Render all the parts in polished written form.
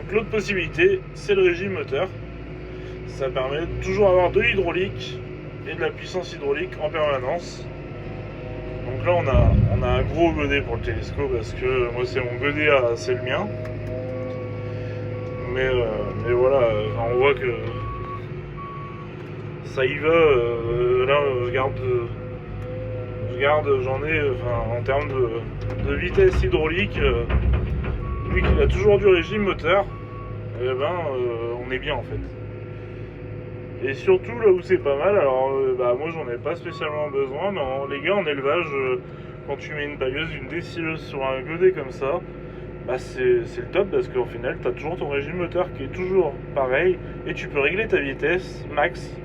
Donc l'autre possibilité, c'est le régime moteur. Ça permet de toujours avoir de l'hydraulique et de la puissance hydraulique en permanence. Donc là on a un gros godet pour le télescope parce que moi c'est mon godet, c'est le mien. Mais voilà, on voit que ça y va. Là j'en ai, en termes de vitesse hydraulique, vu qu'il a toujours du régime moteur, on est bien en fait. Et surtout là où c'est pas mal, alors moi j'en ai pas spécialement besoin, mais les gars en élevage, quand tu mets une bailleuse, une décileuse sur un godet comme ça, c'est le top parce qu'au final tu as toujours ton régime moteur qui est toujours pareil et tu peux régler ta vitesse max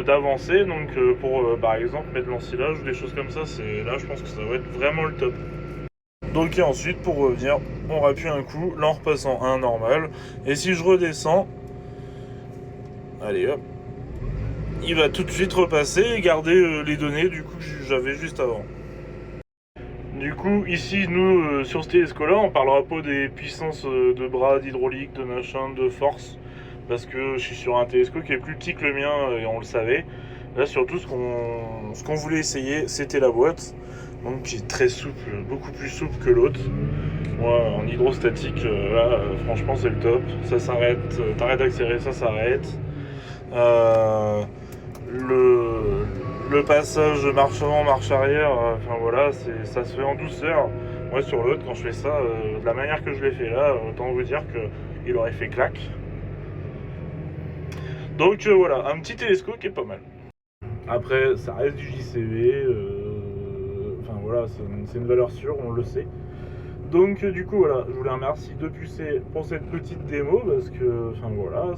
d'avancer, donc pour par exemple mettre de l'ensilage ou des choses comme ça, là je pense que ça va être vraiment le top. Donc et ensuite pour revenir, on rappuie un coup, là en repassant à un normal, et si je redescends, allez hop, il va tout de suite repasser et garder les données du coup que j'avais juste avant. Du coup ici nous sur ce télescope là on parlera pas des puissances de bras, d'hydraulique, de machin, de force, parce que je suis sur un télescope qui est plus petit que le mien et on le savait. Là surtout ce qu'on voulait essayer c'était la boîte, donc qui est très souple, beaucoup plus souple que l'autre. Moi en hydrostatique là franchement c'est le top, ça s'arrête, t'arrêtes d'accélérer, ça s'arrête. Le passage de marche avant, marche arrière, voilà, ça se fait en douceur. Moi sur l'autre, quand je fais ça, de la manière que je l'ai fait là, autant vous dire qu'il aurait fait clac. Donc voilà, un petit télescope qui est pas mal. Après, ça reste du JCV, voilà, c'est une valeur sûre, on le sait. Donc du coup voilà, je voulais remercier de Pucé pour cette petite démo parce que voilà,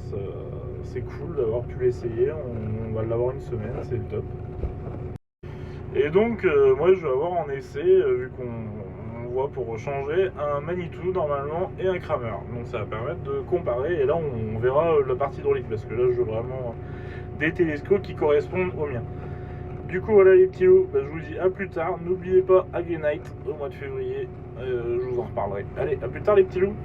c'est cool d'avoir pu l'essayer, on va l'avoir une semaine, c'est le top. Et donc moi je vais avoir en essai, vu qu'on voit pour changer, un Manitou normalement et un Kramer. Donc ça va permettre de comparer et là on verra la partie hydraulique parce que là je veux vraiment des télescopes qui correspondent aux miens. Du coup voilà les petits loups, je vous dis à plus tard. N'oubliez pas Hagenite au mois de février, je vous en reparlerai. Allez, à plus tard les petits loups.